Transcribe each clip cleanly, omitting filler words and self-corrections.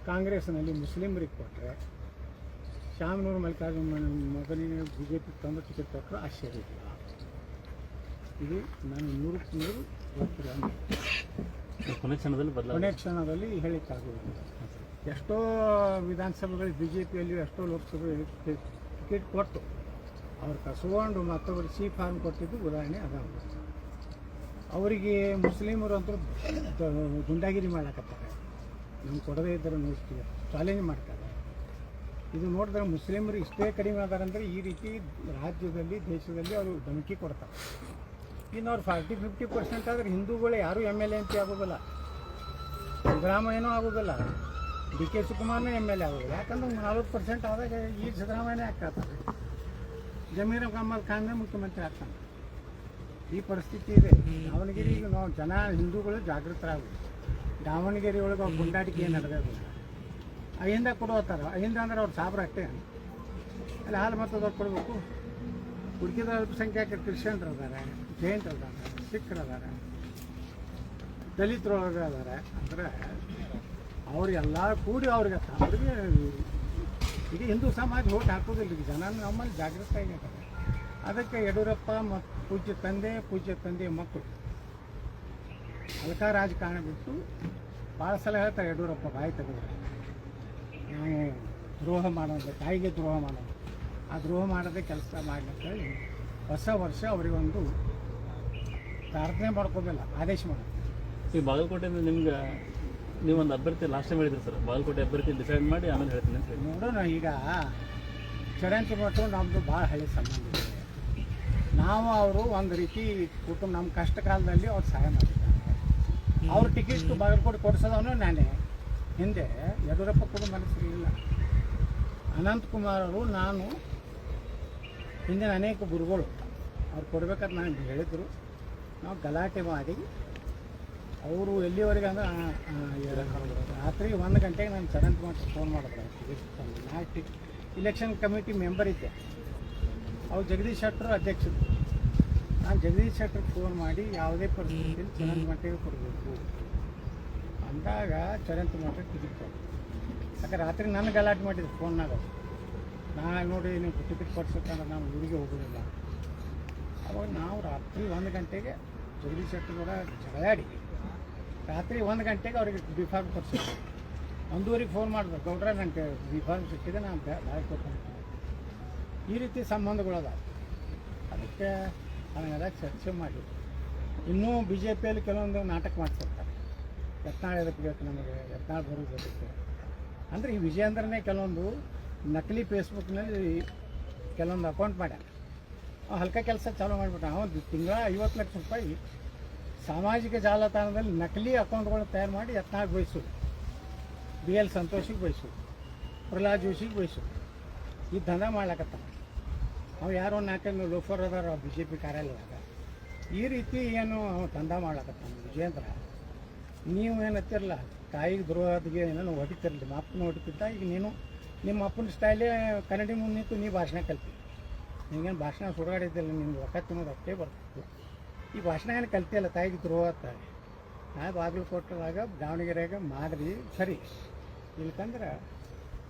ಕಾಂಗ್ರೆಸ್ನಲ್ಲಿ ಮುಸ್ಲಿಮರಿಗೆ ಕೊಟ್ಟರೆ ಶಾಮನೂರು ಮಲ್ಲಿಕಾರ್ಜುನ ಮಗನಿಗೆ ಬಿ ಜೆ ಪಿ ತಂದು ಟಿಕೆಟ್ ಕೊಟ್ಟರು ಆಶ್ಚರ್ಯ ಇಲ್ಲ. ಇದು ನಾನು 100% ಗೊತ್ತಿಲ್ಲ. ಕೊನೆ ಕ್ಷಣದಲ್ಲಿ ಹೇಳಿಕ್ಕಾಗೋದಿಲ್ಲ. ಎಷ್ಟೋ ವಿಧಾನಸಭೆಗಳು ಬಿ ಜೆ ಪಿಯಲ್ಲಿ ಎಷ್ಟೋ ಲೋಕಸಭೆ ಟಿಕೆಟ್ ಕೊಟ್ಟು ಅವ್ರು ಕಸ್ಕೊಂಡು ಮತ್ತೊಬ್ಬರು ಸಿ ಫಾರ್ಮ್ ಕೊಟ್ಟಿದ್ದು ಉದಾಹರಣೆ ಅದಾವ. ಅವರಿಗೆ ಮುಸ್ಲಿಮರು ಅಂತೂ ಗುಂಡಾಗಿರಿ ಮಾಡಕತ್ತಾರೆ. ನಮ್ಗೆ ಕೊಡದೇ ಇದ್ದರೆ ನೋಡ್ತೀವಿ, ಚಾಲೆಂಜ್ ಮಾಡ್ತಾರೆ. ಇದು ನೋಡಿದ್ರೆ ಮುಸ್ಲಿಮರು ಇಷ್ಟೇ ಕಡಿಮೆ ಅದಾರಂದರೆ ಈ ರೀತಿ ರಾಜ್ಯದಲ್ಲಿ ದೇಶದಲ್ಲಿ ಅವರು ಧಮಕಿ ಕೊಡ್ತಾರೆ. ಇನ್ನು ಅವ್ರು 40-50% ಆದರೆ ಹಿಂದೂಗಳು ಯಾರೂ MLA ಅಂತ ಆಗೋದಿಲ್ಲ, ಸಿದ್ದರಾಮಯ್ಯನೂ ಆಗೋದಿಲ್ಲ, DK ಶಿವಕುಮಾರ್ನೂ MLA ಆಗೋದಿಲ್ಲ. ಯಾಕಂದ್ರೆ 40% ಆದಾಗ ಈ ಸಿದ್ದರಾಮಯ್ಯನೇ ಆಗ್ತಾರೆ, ಜಮೀರ್ ಅಹ್ಮದ್ ಖಾನ್ನೇ ಮುಖ್ಯಮಂತ್ರಿ ಆಗ್ತಾನೆ. ಈ ಪರಿಸ್ಥಿತಿ ಇದೆ ದಾವಣಗೆರೆಗೆ. ನಾವು ಜನ ಹಿಂದೂಗಳು ಜಾಗೃತರಾಗಬೇಕು. ದಾವಣಗೆರೆ ಒಳಗೆ ಅವ್ರು ಗುಂಡಾಟಿಕೆ ಏನು ನಡೆಯೋದಿಲ್ಲ. ಅಹಿಂದ ಕೊಡುವತ್ತಾರ, ಅಹಿಂದ ಅಂದ್ರೆ ಅವ್ರು ಸಾಬ್ರ ಅಷ್ಟೇ. ಅಲ್ಲಿ ಹಾಲು ಮತದವ್ರು ಕೊಡಬೇಕು. ಉಳಿದ ಅಲ್ಪಸಂಖ್ಯಾತ ಕ್ರಿಶ್ಚಿಯನ್ರು ಅದಾರೆ, ಜೈನರು ಅದಾರೆ, ಸಿಖ್ರು ಅದಾರೆ, ದಲಿತರೊಳಗೆ ಅದಾರೆ. ಅಂದರೆ ಅವ್ರಿಗೆಲ್ಲ ಕೂಡಿ ಅವ್ರಿಗೆ ಈಗ ಹಿಂದೂ ಸಮಾಜ ಓಟ್ ಹಾಕೋದಿಲ್ಲ. ಈಗ ಜನ ನಮ್ಮಲ್ಲಿ ಜಾಗೃತ ಆಗಿದ್ದಾರೆ. ಅದಕ್ಕೆ ಯಡಿಯೂರಪ್ಪ ಮತ್ತು ಪೂಜ್ಯ ತಂದೆ ಮಕ್ಕಳು ಹಲ್ಕ ರಾಜಕಾರಣ ಬಿಟ್ಟು ಭಾಳ ಸಲ ಹೇಳ್ತಾರೆ ಯಡಿಯೂರಪ್ಪ ಬಾಯಿ ತೆಗೆದ್ರೆ ನಾವು ದ್ರೋಹ ಮಾಡೋದು, ತಾಯಿಗೆ ದ್ರೋಹ ಮಾಡೋದು, ಆ ದ್ರೋಹ ಮಾಡೋದೇ ಕೆಲಸ ಮಾಡಲಿಕ್ಕೆ ಹೊಸ ವರ್ಷ ಅವರಿಗೊಂದು ಪ್ರಾರ್ಥನೆ ಮಾಡ್ಕೋದಿಲ್ಲ, ಆದೇಶ ಮಾಡೋದು. ಈ ಬಾಗಲಕೋಟೆಯಿಂದ ನಿಮ್ಗೆ ನೀವೊಂದು ಅಭ್ಯರ್ಥಿ ಲಾಸ್ಟ್ ಟೈಮ್ ಹೇಳಿದ್ರಿ ಸರ್, ಬಾಗಲಕೋಟೆ ಅಭ್ಯರ್ಥಿ ಡಿಸೈಡ್ ಮಾಡಿ ಆಮೇಲೆ ಹೇಳ್ತೀನಿ ಅಂತ ಹೇಳಿ. ನೋಡೋಣ, ಈಗ ಚರಂತಿ ಮಟ್ಟು ನಮ್ಮದು ಭಾಳ ಹಳೆ ಸಂಬಂಧ ಇದೆ. ನಾವು ಅವರು ಒಂದು ರೀತಿ ಕುಟುಂಬ ನಮ್ಮ ಕಷ್ಟ ಕಾಲದಲ್ಲಿ ಅವ್ರು ಸಹಾಯ ಮಾಡಿದ್ದಾರೆ. ಅವ್ರ ಟಿಕೆಟ್ ಬಾಗಲಕೋಟೆ ಕೊಡಿಸೋದವನು ನಾನೇ. ಹಿಂದೆ ಯಡಿಯೂರಪ್ಪ ಕೂಡ ಮನಸ್ಸಿರಲಿಲ್ಲ. ಅನಂತಕುಮಾರ್ ಅವರು, ನಾನು, ಹಿಂದಿನ ಅನೇಕ ಗುರುಗಳು ಅವ್ರು ಕೊಡ್ಬೇಕಾದ್ರೆ ನಾನು ಹೇಳಿದರು. ನಾವು ಗಲಾಟೆ ಮಾಡಿ ಅವರು ಎಲ್ಲಿವರೆಗೆ ಅಂದ್ರೆ ರಾತ್ರಿ 1 ಗಂಟೆಗೆ ನಾನು ಚರಂತಿ ಮಾಡಿ ಫೋನ್ ಮಾಡಿದ್ರು. ನಾನು ಇಲೆಕ್ಷನ್ ಕಮಿಟಿ ಮೆಂಬರ್ ಇದ್ದೆ. ಅವ್ರು ಜಗದೀಶ್ ಶೆಟ್ಟರು ಅಧ್ಯಕ್ಷರು. ನಾನು ಜಗದೀಶ್ ಶೆಟ್ಟರಿಗೆ ಫೋನ್ ಮಾಡಿ ಯಾವುದೇ ಪರಿಸ್ಥಿತಿಯಲ್ಲಿ ಚರಂತಿ ಮಟ್ಟಿಗೆ ಕೊಡಬೇಕು ಅಂದಾಗ ಚರಂತಿ ಮಟ್ಟಿಗೆ ಟಿಕೆಟ್ ಕೊಟ್ಟು. ಯಾಕೆ ರಾತ್ರಿ ನನ್ನ ಗಲಾಟೆ ಮಾಡಿದ್ರು ಫೋನ್ನಾಗ. ನಾಳೆ ನೋಡಿ ನೀವು ಟಿಕೆಟ್ ಕೊಡ್ಸೋಕ್ಕಂದ್ರೆ ನಾವು ಊರಿಗೆ ಹೋಗೋದಿಲ್ಲ. ಅವಾಗ ನಾವು ರಾತ್ರಿ 1 ಗಂಟೆಗೆ ಜಗದೀಶ್ ಶೆಟ್ಟರು ಕೂಡ ಜಗಳಾಡಿ ರಾತ್ರಿ 1 ಗಂಟೆಗೆ ಅವ್ರಿಗೆ ಬಿಫಾರ್ಮ್ ಕೊಡ್ಸಿದ್ರು. 1:00ಗೆ ಫೋನ್ ಮಾಡಿದ್ರು, ಗೌಡ್ರ ನನಗೆ ಬಿಫಾರ್ಮ್ ಸಿಕ್ಕಿದೆ, ನಾನು ಬಾಯಿ ಕೊಡ್ತೀನಿ. ಈ ರೀತಿ ಸಂಬಂಧಗಳದ. ಅದಕ್ಕೆ ನಾವೆಲ್ಲ ಚರ್ಚೆ ಮಾಡಿ ಇನ್ನೂ BJPಯಲ್ಲಿ ಕೆಲವೊಂದು ನಾಟಕ ಮಾಡ್ತಿರ್ತಾರೆ. ಯತ್ನಾಳ್ ಎದಕ್ಕೆ ಬೇಕು ನಮಗೆ, ಯತ್ನಾಳ್ ಬರೋದು ಅದಕ್ಕೆ ಅಂದರೆ ಈ ವಿಜಯೇಂದ್ರನೇ ಕೆಲವೊಂದು ನಕಲಿ ಫೇಸ್ಬುಕ್ನಲ್ಲಿ ಕೆಲವೊಂದು ಅಕೌಂಟ್ ಮಾಡ್ಯಾನ. ಹಲ್ಕ ಕೆಲಸ ಚಾಲೂ ಮಾಡಿಬಿಟ್ಟ. ಅವನು ತಿಂಗಳ 50 ಲಕ್ಷ ರೂಪಾಯಿ ಸಾಮಾಜಿಕ ಜಾಲತಾಣದಲ್ಲಿ ನಕಲಿ ಅಕೌಂಟ್ಗಳು ತಯಾರು ಮಾಡಿ ಯತ್ನಾಳ್ ಬಯಸೋದು, BL ಸಂತೋಷಿಗೆ ಬಯಸೋದು, ಪ್ರಹ್ಲಾದ್ ಜೋಶಿಗೆ ಬಯಸೋದು. ಈ ದಂಧ ಮಾಡ್ಲಕತ್ತಾನ. ಅವು ಯಾರೋ 4 ಲೋಫರ್ ಅದಾರ BJP ಕಾರ್ಯಾಲಯದಾಗ. ಈ ರೀತಿ ಏನು ದಂಧ ಮಾಡ್ಲಕತ್ತಾನ ವಿಜಯೇಂದ್ರ. ನೀವು ಏನತ್ತಿರಲ್ಲ, ತಾಯಿಗೆ ದ್ರೋಹದಿಗೆ ಏನೋ ಹೊಡಿತಿರಲಿ, ನಿಮ್ಮ ಅಪ್ಪನ ಹೊಡಿತಿದ್ದ. ಈಗ ನೀನು ನಿಮ್ಮ ಅಪ್ಪನ ಸ್ಟೈಲೇ ಕನ್ನಡಿ ಮುಂದೆ ನಿಂತು ನೀ ಭಾಷಣ ಕಲ್ತಿ. ನಿಮಗೇನು ಭಾಷಣ ಸುಡಾಡಿದ್ದಿಲ್ಲ, ನಿಮ್ಗೆ ರೊಕ್ಕ ತಿನ್ನೋದು ಅಷ್ಟೇ ಬರ್ತಿತ್ತು. ಈ ಭಾಷಣ ಏನು ಕಲ್ತಿಯಲ್ಲ, ತಾಯಿಗೆ ದ್ರೋಹ ಅಂತಾರೆ. ಬಾಗಲಕೋಟೆದಾಗ ದಾವಣಗೆರೆಯಾಗ ಮಾದರಿ ಸರಿ. ಇಲ್ಕಂದ್ರೆ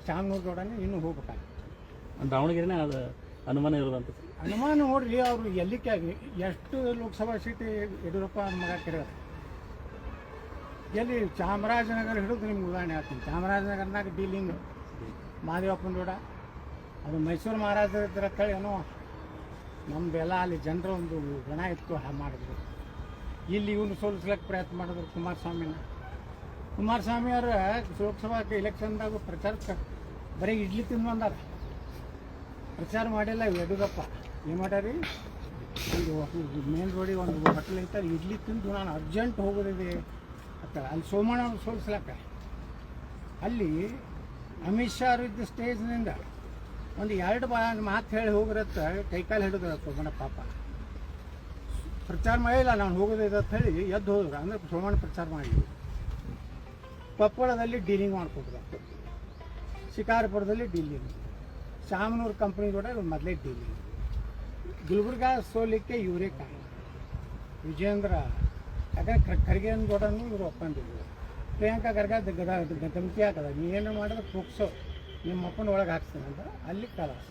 ಶಾಮನೂರು ಗೌಡನೇ ಇನ್ನೂ ಹೋಗ್ಬೇಕಾಗ್ತದೆ. ದಾವಣಗೆರೆನೇ ಅದು ಅನುಮಾನ ಇರೋದಂತ. ಅನುಮಾನ ನೋಡ್ರಿ, ಅವರು ಎಲ್ಲಿಕ್ಕಾಗಿ ಎಷ್ಟು ಲೋಕಸಭಾ ಸೀಟ್ ಯಡಿಯೂರಪ್ಪ ಮಗ ಕೆಡೋದು. ಎಲ್ಲಿ ಚಾಮರಾಜನಗರ ಹಿಡಿದು ನಿಮ್ಗೆ ಉದಾಹರಣೆ ಆಗ್ತೀನಿ. ಚಾಮರಾಜನಗರನಾಗ ಡೀಲಿಂಗ್ ಮಾದೇವಪ್ಪನ ಗೌಡ, ಅದು ಮೈಸೂರು ಮಹಾರಾಜರ ಹತ್ರ ಕಳಿ ಏನೋ ನಮ್ಮದೆಲ್ಲ ಅಲ್ಲಿ ಜನರ ಒಂದು ಗಣ ಇತ್ತು, ಮಾಡಿದ್ರು. ಇಲ್ಲಿ ಇವನು ಸೋಲಿಸ್ಲಿಕ್ಕೆ ಪ್ರಯತ್ನ ಮಾಡಿದ್ರು ಕುಮಾರಸ್ವಾಮಿ ಅವರು. ಲೋಕಸಭಾ ಎಲೆಕ್ಷನ್ದಾಗ ಪ್ರಚಾರಕ್ಕೆ ಬರೀ ಇಡ್ಲಿ ತಿಂದು ಬಂದಾರ, ಪ್ರಚಾರ ಮಾಡಿಲ್ಲ. ಯಡಿಯೂರಪ್ಪ ಏನು ಮಾಡ್ಯಾರಿ, ಒಂದು ಮೇನ್ ರೋಡಿಗೆ ಒಂದು ಹೋಟೆಲ್ ಐತೆ, ಇಡ್ಲಿ ತಿಂದು ನಾನು ಅರ್ಜೆಂಟ್ ಹೋಗೋದಿದೆ ಅಂತ ಅಲ್ಲಿ ಸೋಮಣ್ಣ ಸೋಲಿಸ್ಲಕ್ಕ. ಅಲ್ಲಿ ಅಮಿತ್ ಶಾ ಇದ್ದ ಸ್ಟೇಜ್ನಿಂದ ಒಂದು 2 ಮಾತು ಹೇಳಿ ಹೋಗಿರತ್ತ, ಕೈಕಾಲು ಹಿಡಿದ್ರ ಸೋಮಣ್ಣ ಪಾಪ. ಪ್ರಚಾರ ಮಾಡಿಲ್ಲ, ನಾನು ಹೋಗೋದಿದೆ ಅಂತ ಹೇಳಿ ಎದ್ದು ಹೋದ್ರು. ಅಂದರೆ ಸೋಮಣ್ಣ ಪ್ರಚಾರ ಮಾಡಿದ್ವಿ. ಕೊಪ್ಪಳದಲ್ಲಿ ಡೀಲಿಂಗ್ ಮಾಡಿಕೊಟ್ರು, ಶಿಕಾರಪುರದಲ್ಲಿ ಡೀಲಿಂಗ್, ಶಾಮನೂರು ಕಂಪ್ನಿ ಕೂಡ ಮೊದಲೇ ಡೀಲಿಂಗ್. ಗುಲ್ಬರ್ಗ ಸೋಲಿಕ್ಕೆ ಇವರೇ ಕಾರಣ, ವಿಜಯೇಂದ್ರ. ಯಾಕಂದ್ರೆ ಖರ್ಗೆ ಕೂಡ ಇವರು ಒಪ್ಪಂದಿದ್ರು. ಪ್ರಿಯಾಂಕಾ ಖರ್ಗೆ ಧಮಕಿ ಹಾಕದ ಏನು ಮಾಡಿದ್ರೆ ಪೋಕ್ಸೋ ನಿಮ್ಮ ಅಪ್ಪನ ಒಳಗೆ ಹಾಕ್ತೀನಿ ಅಂತ ಅಲ್ಲಿ ಕಲಾಸ.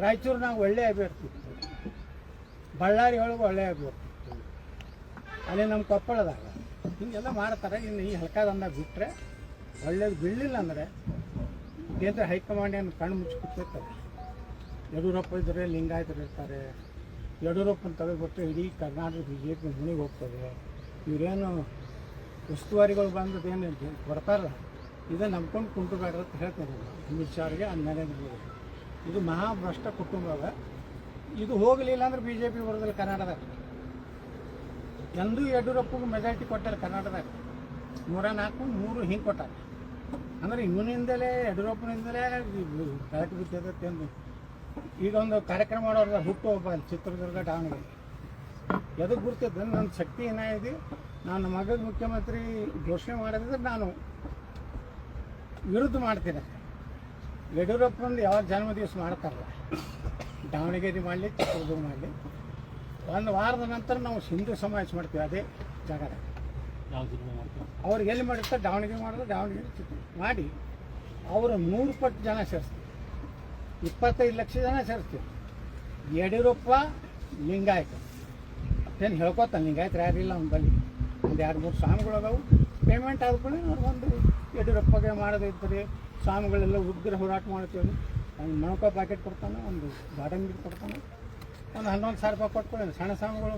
ರಾಯಚೂರಿನಾಗ ಒಳ್ಳೆ ಅಭ್ಯರ್ಥಿ ಇತ್ತು, ಬಳ್ಳಾರಿ ಒಳಗೆ ಒಳ್ಳೆ ಅಭ್ಯರ್ಥಿ ಇತ್ತು, ಅಲ್ಲಿ ನಮ್ಮ ಕೊಪ್ಪಳದಾಗ ಹಿಂಗೆಲ್ಲ ಮಾಡ್ತಾರೆ. ಇನ್ನು ಈ ಹಲ್ಕಾದಂದಾಗ ಬಿಟ್ಟರೆ ಒಳ್ಳೇದು ಬೀಳಲಿಲ್ಲ ಅಂದರೆ ಕೇಂದ್ರ ಹೈಕಮಾಂಡ್ ಏನು ಕಣ್ಣು ಮುಚ್ಚಿ ಕೂತಿರ್ತಾರೆ. ಯಡಿಯೂರಪ್ಪ ಇದ್ದರೆ ಲಿಂಗಾಯತರು ಇರ್ತಾರೆ, ಯಡಿಯೂರಪ್ಪನ ತೆಗೆದುಬಿಟ್ಟು ಇಡೀ ಕರ್ನಾಟಕ BJP ಮುನಿಗೆ ಹೋಗ್ತದೆ. ಇವರೇನು ಉಸ್ತುವಾರಿಗಳು ಬಂದದ್ದು ಏನು ಬರ್ತಾರಲ್ಲ, ಇದನ್ನು ನಂಬ್ಕೊಂಡು ಕುಂಟುಬೇಡ್ರಿ ಅಂತ ಹೇಳ್ತಾರೆ ಅಮಿತ್ ಶಾ ಅವರಿಗೆ, ನರೇಂದ್ರ ಮೋದಿ. ಇದು ಮಹಾಭ್ರಷ್ಟ ಕುಟುಂಬ. ಇದು ಹೋಗಲಿಲ್ಲ ಅಂದ್ರೆ BJP ಬರೋದಿಲ್ಲ ಕರ್ನಾಟಕದಾಗ. ಎಂದೂ ಯಡಿಯೂರಪ್ಪಗೆ ಮೆಜಾರಿಟಿ ಕೊಟ್ಟಾರೆ ಕರ್ನಾಟಕದಾಗ, 104, 3 ಹಿಂಗೆ ಕೊಟ್ಟಾರೆ. ಅಂದರೆ ಇವನಿಂದಲೇ ಯಡಿಯೂರಪ್ಪನಿಂದಲೇ ಬೆಳಕು ಬಿದ್ದೈತೆ ಎಂದು. ಈಗ ಒಂದು ಕಾರ್ಯಕ್ರಮ ಮಾಡೋರ ಹುಟ್ಟು ಒಬ್ಬ ಚಿತ್ರದುರ್ಗ ದಾವಣಗೆರೆ ಎದಕ್ಕೆ ಗುರ್ತಿದ್ದು ನನ್ನ ಶಕ್ತಿ ಏನಾಗಿದೆ. ನಾನು ಮಗದ ಮುಖ್ಯಮಂತ್ರಿ ಘೋಷಣೆ ಮಾಡಿದ್ರೆ ನಾನು ವಿರುದ್ಧ ಮಾಡ್ತೀನಿ. ಯಡಿಯೂರಪ್ಪಂದು ಯಾವಾಗ ಜನ್ಮ ದಿವಸ ಮಾಡ್ತಾರಲ್ಲ, ದಾವಣಗೆರೆ ಮಾಡಲಿ ಚಿತ್ರದುರ್ಗ ಮಾಡಲಿ, ಒಂದು ವಾರದ ನಂತರ ನಾವು ಹಿಂದೂ ಸಮಾವೇಶ ಮಾಡ್ತೀವಿ ಅದೇ ಜಾಗದಾಗ. ಅವ್ರಿಗೆ ಎಲ್ಲಿ ಮಾಡಿರ್ತಾರೆ ದಾವಣಗೆರೆ ಮಾಡಿದ್ರೆ ದಾವಣಗೆರೆ ಚಿತ್ರ ಮಾಡಿ ಅವರು 100 ಪಟ್ಟು ಜನ ಸೇರಿಸ್ತೀವಿ, 25 ಲಕ್ಷ ಜನ ಸೇರಿಸ್ತೀವಿ. ಯಡಿಯೂರಪ್ಪ ಲಿಂಗಾಯತ ಏನು ಹೇಳ್ಕೊತಾನೆ, ಲಿಂಗಾಯತರು ಯಾರಿಲ್ಲ ಅವ್ನ ಬಳಿ. ಒಂದು 2-3 ಸ್ವಾಮಿಗಳು ಅದಾವು. ಪೇಮೆಂಟ್ ಆದ್ಕೊಳ್ಳಿ ಅವ್ರು ಒಂದು ಯಡಿಯೂರಪ್ಪಗೆ ಮಾಡೋದಿದ್ದರೆ ಸ್ವಾಮಿಗಳೆಲ್ಲ ಉಗ್ರ ಹೋರಾಟ ಮಾಡ್ತೀವಿ. ಒಂದು ಮೊಣಕ ಪ್ಯಾಕೆಟ್ ಕೊಡ್ತಾನೆ, ಒಂದು ಗಾರ್ಡನ್ ಕೊಡ್ತಾನೆ, ಒಂದು 11,000 ರೂಪಾಯಿ ಕೊಟ್ಕೊಳ್ಳಿ. ಸಣ್ಣ ಸ್ವಾಮಿಗಳು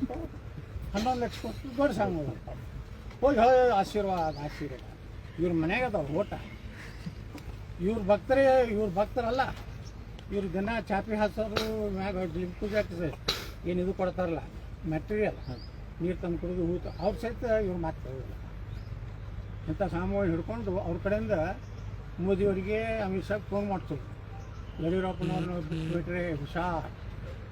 11 ಲಕ್ಷ ಕೊಟ್ಟು, ದೊಡ್ಡ ಸ್ವಾಮಿಗಳು ಹೋಗಿ ಆಶೀರ್ವಾದ. ಇವ್ರ ಮನೆಗೆ ಅದಾವ ಓಟ. ಇವ್ರ ಭಕ್ತರಲ್ಲ, ಇವ್ರ ದಿನ ಚಾಪಿ ಹಾಸೋರು ಮ್ಯಾಗ ಪೂಜೆ ಏನು ಇದು ಕೊಡ್ತಾರಲ್ಲ ಮೆಟೀರಿಯಲ್, ನೀರು ತಂದು ಕುಡಿದು ಊಟ, ಅವ್ರ ಸಹಿತ ಇವ್ರು ಮಾತಾಡೋದಿಲ್ಲ. ಇಂಥ ಸ್ವಾಮಿಗಳು ಹಿಡ್ಕೊಂಡು ಅವ್ರ ಕಡೆಯಿಂದ ಮೋದಿಯವರಿಗೆ ಅಮಿತ್ ಶಾ ಫೋನ್ ಮಾಡ್ತೀವಿ, ಯಡಿಯೂರಪ್ಪನವ್ರನ್ನ ಬಿಟ್ಟರೆ ಹುಷಾರ್,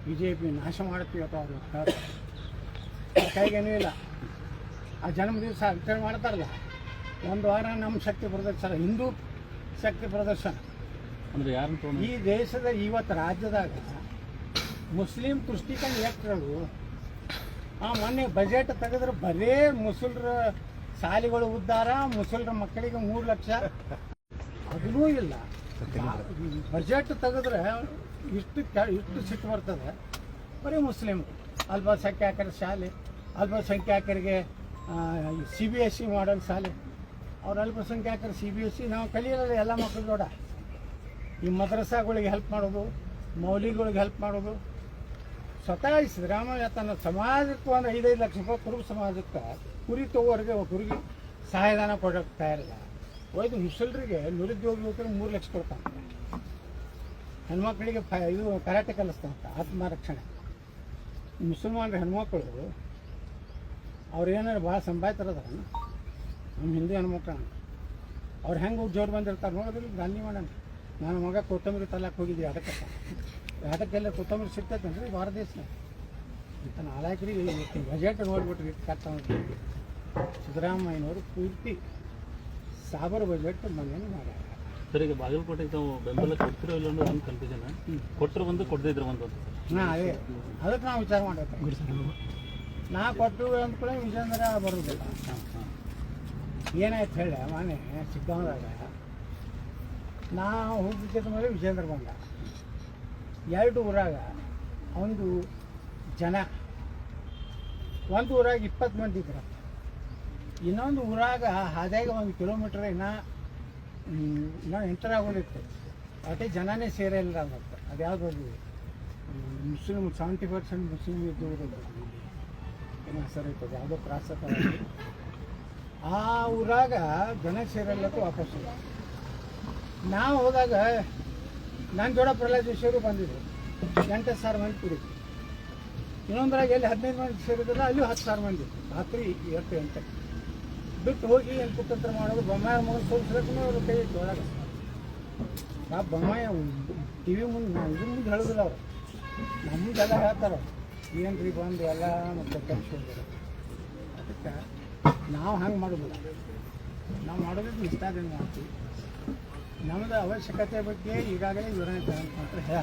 BJP ನಾಶ ಮಾಡ್ತೀವಿ ಅಥವಾ ಅವ್ರು ಅವ್ರ ಕೈಗೇನೂ ಇಲ್ಲ. ಆ ಜನ್ಮ ದಿವಸ ಆಚರಣೆ ಮಾಡ್ತಾರಲ್ಲ, ಒಂದು ವಾರ ನಮ್ಮ ಶಕ್ತಿ ಪ್ರದರ್ಶನ, ಹಿಂದೂ ಶಕ್ತಿ ಪ್ರದರ್ಶನ. ಅಂದರೆ ಯಾರು ಈ ದೇಶದ ಇವತ್ತು ರಾಜ್ಯದಾಗ ಮುಸ್ಲಿಂ ತುಷ್ಟೀಕರಣ ಎಷ್ಟಿರೋದು. ಮೊನ್ನೆ ಬಜೆಟ್ ತೆಗೆದ್ರೆ ಬರೇ ಮುಸಲ್ರ ಶಾಲೆಗಳು ಉದ್ಧಾರ, ಮುಸಲ್ರ ಮಕ್ಕಳಿಗೆ 3 ಲಕ್ಷ, ಅದೂ ಇಲ್ಲ. ಬಜೆಟ್ ತೆಗೆದ್ರೆ ಇಷ್ಟು ಸಿಟ್ಟು ಬರ್ತದೆ. ಬರೀ ಮುಸ್ಲಿಮ್ ಅಲ್ಪಸಂಖ್ಯಾತರ ಶಾಲೆ, ಅಲ್ಪಸಂಖ್ಯಾತರಿಗೆ CBSE ಮಾಡಲ್ ಶಾಲೆ. ಅವ್ರು ಅಲ್ಪಸಂಖ್ಯಾತರು CBSE ನಾವು ಕಲಿಯೋಲ್ಲ. ಎಲ್ಲ ಮಕ್ಕಳು ದೊಡ್ಡ ಈ ಮದ್ರಸಾಗಳಿಗೆ ಹೆಲ್ಪ್ ಮಾಡೋದು, ಮೌಲಿಗಳಿಗೆ ಹೆಲ್ಪ್ ಮಾಡೋದು. ಸ್ವತಃ ಸಿದ್ದರಾಮಯ್ಯ ತನ್ನ ಸಮಾಜಕ್ಕೆ ಒಂದು 5-5 ಲಕ್ಷ ರೂಪಾಯಿ ಕುರುಬ ಸಮಾಜಕ್ಕೆ ಕುರಿ ತಗೋರಿಗೆ ಕುರಿಗೆ ಸಹಾಯಧನ ಕೊಡೋಕ್ಕೆ ತಯಾರಿಲ್ಲ. ಒಯ್ದು ಮುಸಲ್ರಿಗೆ ನಿರುದ್ಯೋಗಿ ಯುವಕರಿಗೆ 3 ಲಕ್ಷ ಕೊಡ್ತಾನೆ. ಹೆಣ್ಮಕ್ಳಿಗೆ ಇದು ಕರಾಟೆ ಕಲಿಸ್ತಾನಂತ, ಆತ್ಮರಕ್ಷಣೆ. ಮುಸಲ್ಮಾನರ ಹೆಣ್ಮಕ್ಳು ಅವ್ರು ಏನಾರು ಭಾಳ ಸಂಪಾದಿತಾರದ ನಮ್ಮ ಹಿಂದೂ ಹೆಣ್ಮಕ್ಳು, ಅವ್ರು ಹೆಂಗೆ ಜೋರು ಬಂದಿರ್ತಾರೆ ನೋಡಿದ್ರೆ. ಗಾಂಧಿ ಮಾಡೋಣ, ನಾನು ಮಗ ಕೊತ್ತಂಬರಿ ತಲಾಕ್ ಹೋಗಿದ್ವಿ ಅದಕ್ಕೆಲ್ಲ ಕೊತ್ತಂಬರಿ ಸಿಗ್ತೈತೆ ಅಂದರೆ ಭಾರತ ದೇಶ ಇಂಥ ನಾಲ್ಕರಿಗೆ ಬಜೆಟ್ ನೋಡಿಬಿಟ್ರಿ ಕರ್ತ. ಸಿದ್ದರಾಮಯ್ಯನವರು ಪೂರ್ತಿ ಸಾಬರ್ ಬಜೆಟ್ ಮನೇನು ಮಾಡ್ಯಾರ. ಸರ್, ಈಗ ಬಾಗಲಕೋಟೆಗೆ ತಾವು ಬೆಂಬಲ ಕೊಡ್ತಿರೋ ಇಲ್ಲ ಅನ್ನೋದು ಒಂದು ಕನ್ಫ್ಯೂಷನ್. ಕೊಟ್ಟರು ಒಂದು ಕೊಡದಿದ್ರೆ ಒಂದು ಅಂತ. ಅದೇ ಅದಕ್ಕೆ ನಾವು ವಿಚಾರ ಮಾಡಬೇಕು. ನಾ ಕೊಟ್ಟು ಅಂದ್ಕೊಳ್ಳಿ ವಿಜೇಂದ್ರ ಬರೋದಿಲ್ಲ. ಏನಾಯ್ತು ಹೇಳ, ಮನೆ ಚಿಕ್ಕವನಾಗ ನಾ ಹೋಗಿದ್ದ ಮೇಲೆ ವಿಜೇಂದ್ರ ಬಂದ. 2 ಊರಾಗ ಒಂದು ಜನ, ಒಂದು ಊರಾಗ 20 ಮಂದಿ ಇದ್ರು, ಇನ್ನೊಂದು ಊರಾಗ ಹಾದ್ಯಾಗ 1 ಕಿಲೋಮೀಟ್ರ್ ಇನ್ನೂ ಎಂಟರ್ ಆಗೋದಿತ್ತು. ಅದೇ ಜನನೇ ಸೇರಿಲ್ಲ ಅನ್ನತ್ತೆ. ಅದು ಯಾವುದು ಮುಸ್ಲಿಮ್ 70% ಮುಸ್ಲಿಮ್ ಇದ್ದವರು ಏನೋ ಹೆಸರು ಇರ್ತದೆ, ಯಾವುದೋ ಕ್ರಾಸ್ ಆ ಊರಾಗ ಜನ ಸೇರಲ್ಲಕ್ಕೂ ವಾಪಸ್. ನಾವು ಹೋದಾಗ ನನ್ನ ಜೋಡ ಪ್ರಹ್ಲಾದ್ ಜೋಶಿಯವರು ಬಂದಿದ್ರು. 8,000 ಮಂದಿ ಕುಡಿದ್ರು. ಇನ್ನೊಂದ್ರಾಗ ಎಲ್ಲಿ 15 ಮಂದಿ ಸೇರಿದ್ರಲ್ಲ ಅಲ್ಲಿ 10,000 ಮಂದಿ. ರಾತ್ರಿ 8 ಬಿಟ್ಟು ಹೋಗಿ ಏನು ಕುತಂತ್ರ ಮಾಡೋದು. ಬೊಮ್ಮಾಯ ಮಗನ ಸೋಲ್ಸ್ಬೇಕು ಅವ್ರು ಕೈ ಇಟ್ಟು ಒಳಗೆ. ಆ ಬೊಮ್ಮಾಯ TV ಮುಂದೆ ಇದ್ರ ಮುಂದೆ ಹೇಳೋದಿಲ್ಲ ಅವರು, ನಮ್ಮ ಮುಂದೆಲ್ಲ ಹೇಳ್ತಾರೆ. ಏನು ರೀ ಬಂದು ಎಲ್ಲ ಮತ್ತು ಕಲಿಸೋದು. ಅದಕ್ಕೆ ನಾವು ಹಂಗೆ ಮಾಡೋದಿಲ್ಲ. ನಾವು ಮಾಡೋದಕ್ಕೆ ಇಷ್ಟಾದಿಂದ ಮಾಡ್ತೀವಿ. ನಮ್ಮದು ಅವಶ್ಯಕತೆ ಬಗ್ಗೆ ಈಗಾಗಲೇ ವಿವರಣೆ ಅಂತ ಹೇಳ.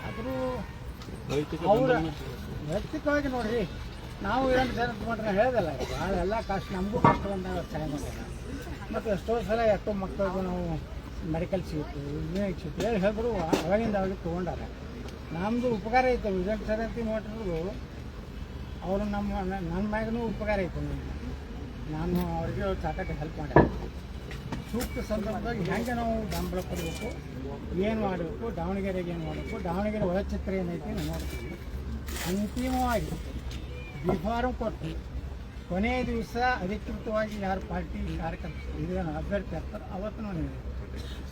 ಆದರೂ ಅವರ ವೈಯಕ್ತಿಕವಾಗಿ ನೋಡ್ರಿ, ನಾವು ಏನು ಜನಕ್ಕೆ ಮಾಡ್ರೆ ಹೇಳ್ದಲ್ಲ ಭಾಳ ಎಲ್ಲ ಕಷ್ಟ ನಮಗೂ ಕಷ್ಟ ಬಂದಾಗ ಸಹಾಯ ಮಾಡ್ಯಾರ ಮತ್ತು ಎಷ್ಟೋ ಸಲ ಎಷ್ಟೋ ಮಕ್ಕಳಿಗೂ ನಾವು ಮೆಡಿಕಲ್ ಸೀಟು ಇಂಜಿನಿಯರಿಂಗ್ ಸೀಟು ಹೇಳಿ ಹೇಳಿದ್ರು ಅವಾಗಿಂದ ಅವಾಗ ತೊಗೊಂಡಾರ ನಮ್ಮದು ಉಪಕಾರ ಐತೆ ವಿಜಯ್ ಸರಂತಿ ನೋಟ್ರು ಅವರು ನನ್ನ ಮ್ಯಾಗೂ ಉಪಕಾರ ಐತೆ ನಾನು ಅವ್ರಿಗೆ ಸಾಕಷ್ಟು ಹೆಲ್ಪ್ ಮಾಡ್ಯಾರ ಸೂಕ್ತ ಸಂದರ್ಭದಾಗ ಹೆಂಗೆ ನಾವು ಬೆಂಬಲ ಕೊಡಬೇಕು ಏನು ಮಾಡಬೇಕು ದಾವಣಗೆರೆಗೆ ಏನು ಮಾಡಬೇಕು ದಾವಣಗೆರೆ ಒಳಚಿತ್ರ ಏನೈತಿ ನಾವು ನೋಡ್ತೀವಿ ಅಂತಿಮವಾಗಿ ಬಿಫಾರಂ ಕೊಟ್ಟು ಕೊನೆಯ ದಿವಸ ಅಧಿಕೃತವಾಗಿ ಯಾರು ಪಾರ್ಟಿ ಕಾರ್ಯಕರ್ತರು ಇದನ್ನು ಅಭ್ಯರ್ಥಿ ಆಗ್ತಾರೆ ಅವತ್ತು ನಾವು